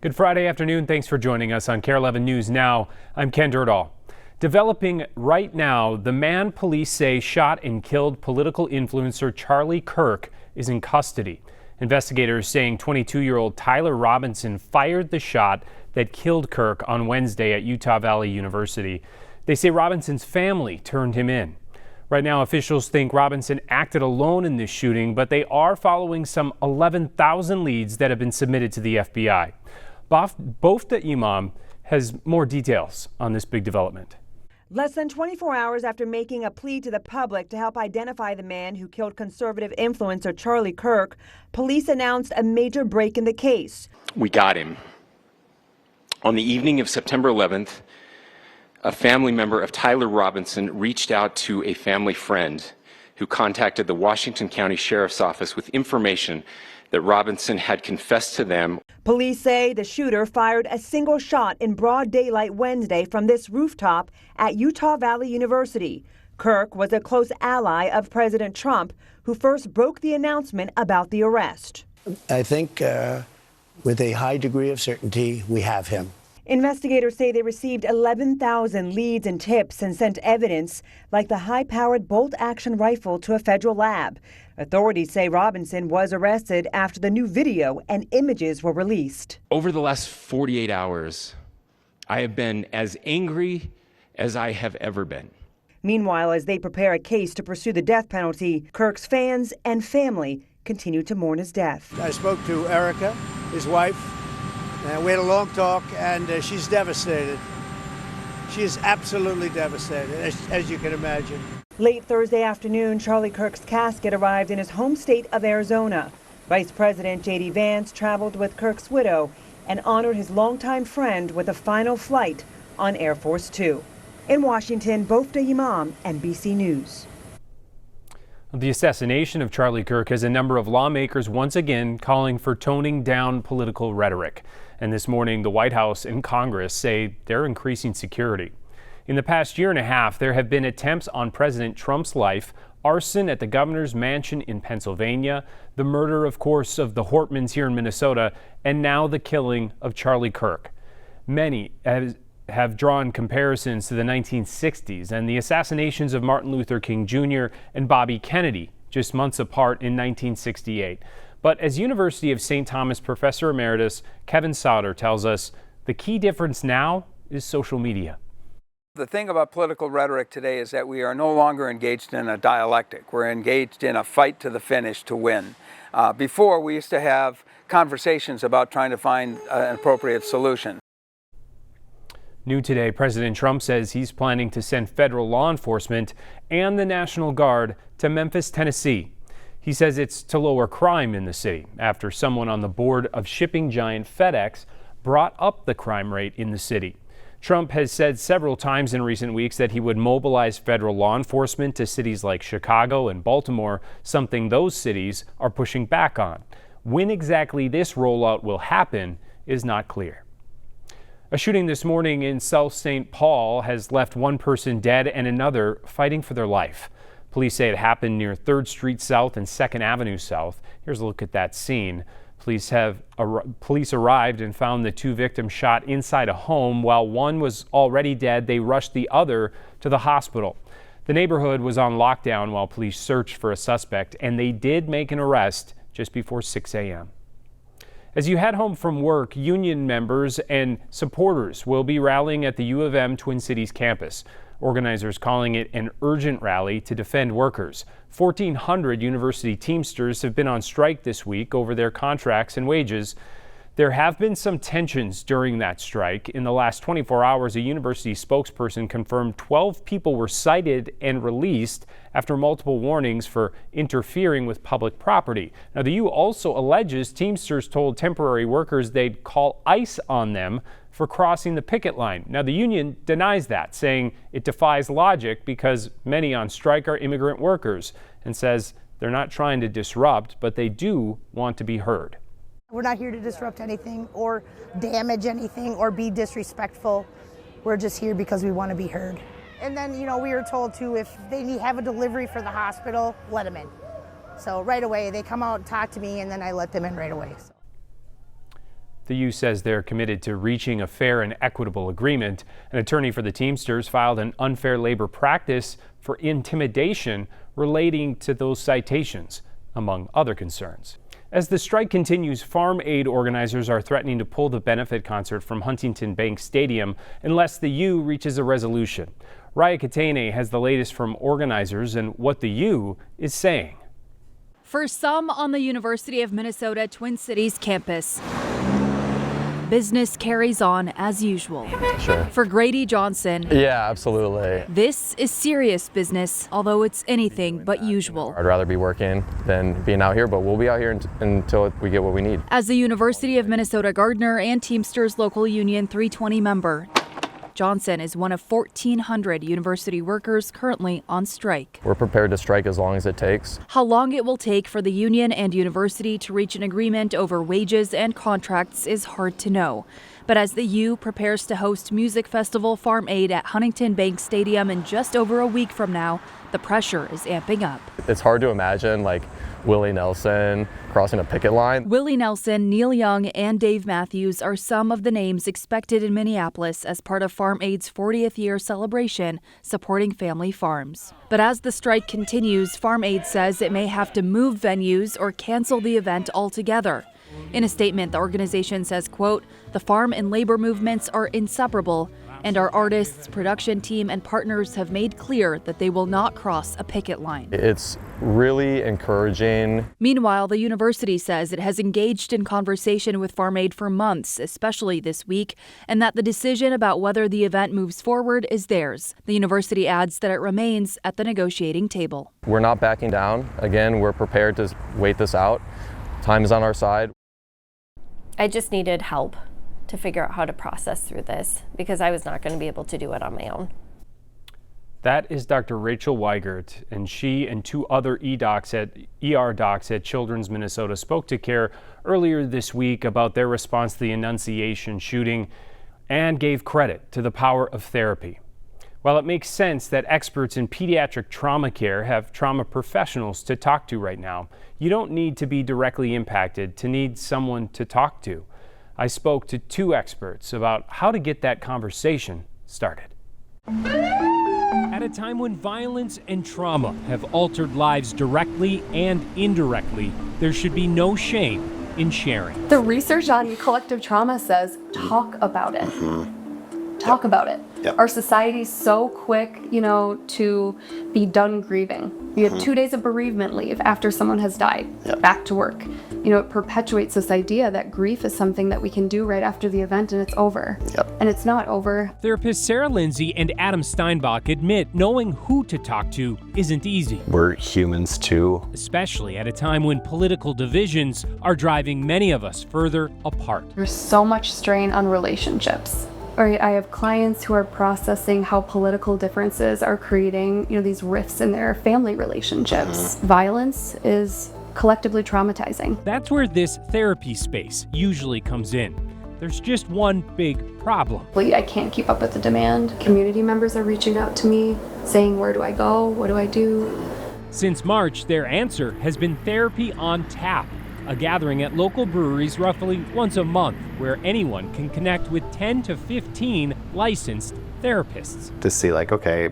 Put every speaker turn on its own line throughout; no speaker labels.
Good Friday afternoon. Thanks for joining us on KARE 11 News Now. I'm Ken Durdahl. Developing right now, the man police say shot and killed political influencer Charlie Kirk is in custody. Investigators saying 22-year-old Tyler Robinson fired the shot that killed Kirk on Wednesday at Utah Valley University. They say Robinson's family turned him in. Right now, officials think Robinson acted alone in this shooting, but they are following some 11,000 leads that have been submitted to the FBI. Bofta Imam has more details on this big development.
Less than 24 hours after making a plea to the public to help identify the man who killed conservative influencer Charlie Kirk, police announced a major break in the case.
We got him. On the evening of September 11th, a family member of Tyler Robinson reached out to a family friend who contacted the Washington County Sheriff's Office with information that Robinson had confessed to them.
Police say the shooter fired a single shot in broad daylight Wednesday from this rooftop at Utah Valley University. Kirk was a close ally of President Trump, who first broke the announcement about the arrest.
I think with a high degree of certainty, we have him.
Investigators say they received 11,000 leads and tips and sent evidence like the high-powered bolt-action rifle to a federal lab. Authorities say Robinson was arrested after the new video and images were released.
Over the last 48 hours, I have been as angry as I have ever been.
Meanwhile, as they prepare a case to pursue the death penalty, Kirk's fans and family continue to mourn his death.
I spoke to Erica, his wife, and we had a long talk, and she's devastated. She is absolutely devastated, as you can imagine.
Late Thursday afternoon, Charlie Kirk's casket arrived in his home state of Arizona. Vice President J.D. Vance traveled with Kirk's widow and honored his longtime friend with a final flight on Air Force Two. In Washington, Bofta Imam, NBC News.
The assassination of Charlie Kirk has a number of lawmakers once again calling for toning down political rhetoric. And this morning, the White House and Congress say they're increasing security. In the past year and a half, there have been attempts on President Trump's life, arson at the governor's mansion in Pennsylvania, the murder, of course, of the Hortmans here in Minnesota, and now the killing of Charlie Kirk. Many have drawn comparisons to the 1960s and the assassinations of Martin Luther King Jr. and Bobby Kennedy, just months apart in 1968. But as University of St. Thomas Professor Emeritus Kevin Sauter tells us, the key difference now is social media.
The thing about political rhetoric today is that we are no longer engaged in a dialectic. We're engaged in a fight to the finish to win. Before, we used to have conversations about trying to find an appropriate solution.
New today, President Trump says he's planning to send federal law enforcement and the National Guard to Memphis, Tennessee. He says it's to lower crime in the city after someone on the board of shipping giant FedEx brought up the crime rate in the city. Trump has said several times in recent weeks that he would mobilize federal law enforcement to cities like Chicago and Baltimore, something those cities are pushing back on. When exactly this rollout will happen is not clear. A shooting this morning in South St. Paul has left one person dead and another fighting for their life. Police say it happened near 3rd Street South and 2nd Avenue South. Here's a look at that scene. Police arrived and found the two victims shot inside a home. While one was already dead, they rushed the other to the hospital. The neighborhood was on lockdown while police searched for a suspect, and they did make an arrest just before 6 a.m. As you head home from work, union members and supporters will be rallying at the U of M Twin Cities campus. Organizers calling it an urgent rally to defend workers. 1,400 university Teamsters have been on strike this week over their contracts and wages. There have been some tensions during that strike. In the last 24 hours, a university spokesperson confirmed 12 people were cited and released after multiple warnings for interfering with public property. Now, the U also alleges Teamsters told temporary workers they'd call ICE on them for crossing the picket line. Now, the union denies that, saying it defies logic because many on strike are immigrant workers, and says they're not trying to disrupt, but they do want to be heard.
We're not here to disrupt anything or damage anything or be disrespectful. We're just here because we want to be heard. And then, we were told to, if they have a delivery for the hospital, let them in. So right away, they come out and talk to me, and then I let them in right away. So.
The U says they're committed to reaching a fair and equitable agreement. An attorney for the Teamsters filed an unfair labor practice for intimidation relating to those citations, among other concerns. As the strike continues, Farm Aid organizers are threatening to pull the benefit concert from Huntington Bank Stadium unless the U reaches a resolution. Raya Katene has the latest from organizers and what the U is saying.
For some on the University of Minnesota Twin Cities campus, business carries on as usual.
Sure.
For Grady Johnson,
Yeah, absolutely.
this is serious business, although it's anything but usual.
I'd rather be working than being out here, but we'll be out here until we get what we need.
As the University of Minnesota Gardener and Teamsters Local Union 320 member, Johnson is one of 1,400 university workers currently on strike.
We're prepared to strike as long as it takes.
How long it will take for the union and university to reach an agreement over wages and contracts is hard to know. But as the U prepares to host music festival Farm Aid at Huntington Bank Stadium in just over a week from now, the pressure is amping up.
It's hard to imagine like Willie Nelson crossing a picket line.
Willie Nelson, Neil Young, and Dave Matthews are some of the names expected in Minneapolis as part of Farm Aid's 40th year celebration supporting family farms. But as the strike continues, Farm Aid says it may have to move venues or cancel the event altogether. In a statement, the organization says, quote, "The farm and labor movements are inseparable, and our artists, production team, and partners have made clear that they will not cross a picket line."
It's really encouraging.
Meanwhile, the university says it has engaged in conversation with Farm Aid for months, especially this week, and that the decision about whether the event moves forward is theirs. The university adds that it remains at the negotiating table.
We're not backing down. Again, we're prepared to wait this out. Time is on our side.
I just needed help to figure out how to process through this because I was not going to be able to do it on my own.
That is Dr. Rachel Weigert, and she and two other ER docs at Children's Minnesota spoke to Kare earlier this week about their response to the Annunciation shooting and gave credit to the power of therapy. While it makes sense that experts in pediatric trauma care have trauma professionals to talk to right now, you don't need to be directly impacted to need someone to talk to. I spoke to two experts about how to get that conversation started. At a time when violence and trauma have altered lives directly and indirectly, there should be no shame in sharing.
The research on collective trauma says talk about it. Talk about it.
Yep.
Our society's so quick, to be done grieving. You have 2 days of bereavement leave after someone has died.
Yep.
Back to work. It perpetuates this idea that grief is something that we can do right after the event and it's over.
Yep.
And it's not over.
Therapists Sarah Lindsay and Adam Steinbach admit knowing who to talk to isn't easy,
We're humans too.
especially at a time when political divisions are driving many of us further apart.
There's so much strain on relationships. Right, I have clients who are processing how political differences are creating, these rifts in their family relationships. Violence is collectively traumatizing.
That's where this therapy space usually comes in. There's just one big problem.
I can't keep up with the demand. Community members are reaching out to me saying, where do I go? What do I do?
Since March, their answer has been Therapy on Tap, a gathering at local breweries roughly once a month where anyone can connect with 10 to 15 licensed therapists.
To see okay,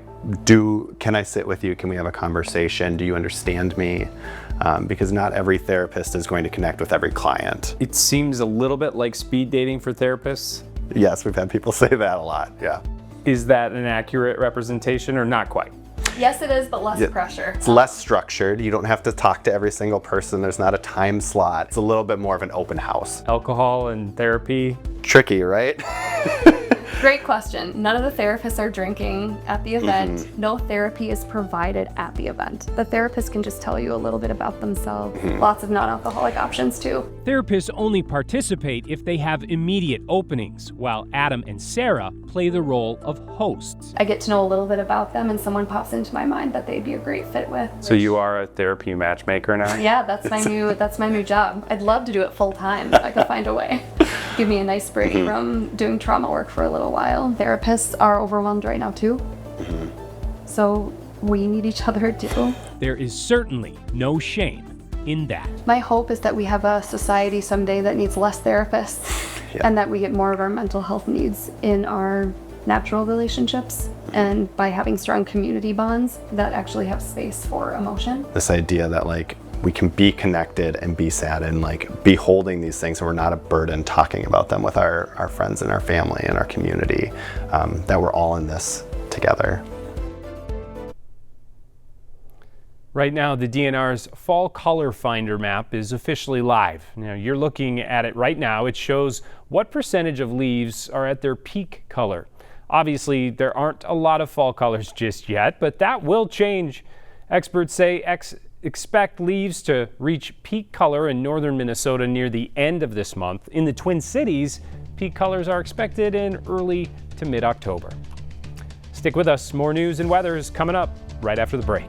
can I sit with you? Can we have a conversation? Do you understand me? Because not every therapist is going to connect with every client.
It seems a little bit like speed dating for therapists.
Yes, we've had people say that a lot, yeah.
Is that an accurate representation or not quite?
Yes, it is, but less pressure.
It's less structured. You don't have to talk to every single person. There's not a time slot. It's a little bit more of an open house.
Alcohol and therapy?
Tricky, right?
Great question. None of the therapists are drinking at the event. No therapy is provided at the event. The therapist can just tell you a little bit about themselves. Lots of non-alcoholic options too.
Therapists only participate if they have immediate openings, while Adam and Sarah play the role of hosts.
I get to know a little bit about them and someone pops into my mind that they'd be a great fit with.
So you are a therapy matchmaker now?
Yeah, that's my new job. I'd love to do it full time if I could find a way. Give me a nice break from doing trauma work for a little while. Therapists are overwhelmed right now too. So we need each other too.
There is certainly no shame in that.
My hope is that we have a society someday that needs less therapists and that we get more of our mental health needs in our natural relationships, and by having strong community bonds that actually have space for emotion.
This idea that like we can be connected and be sad and like be holding these things, and we're not a burden talking about them with our friends and our family and our community, that we're all in this together.
Right now, the DNR's Fall Color Finder map is officially live. Now, you're looking at it right now. It shows what percentage of leaves are at their peak color. Obviously, there aren't a lot of fall colors just yet, but that will change. Experts say expect leaves to reach peak color in northern Minnesota near the end of this month. In the Twin Cities, peak colors are expected in early to mid-October. Stick with us. More news and weather is coming up right after the break.